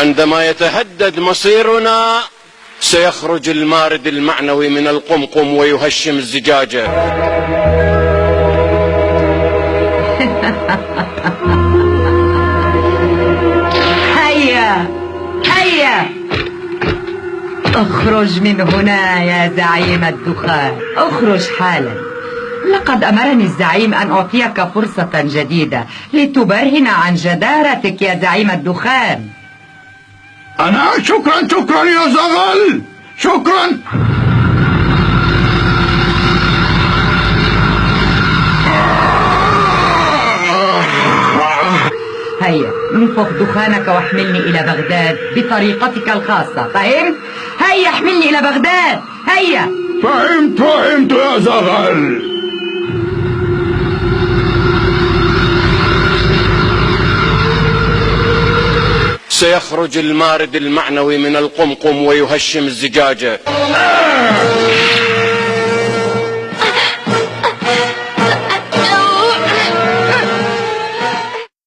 عندما يتهدد مصيرنا سيخرج المارد المعنوي من القمقم ويهشم الزجاجة. هيا هيا اخرج من هنا يا زعيم الدخان، اخرج حالا. لقد أمرني الزعيم أن أعطيك فرصة جديدة لتبرهن عن جدارتك يا زعيم الدخان. شكرا يا زغل، شكرا. هيا انفخ دخانك واحملني إلى بغداد بطريقتك الخاصة، فهمت؟ هيا احملني إلى بغداد، هيا. فهمت يا زغل. سيخرج المارد المعنوي من القمقم ويهشم الزجاجة.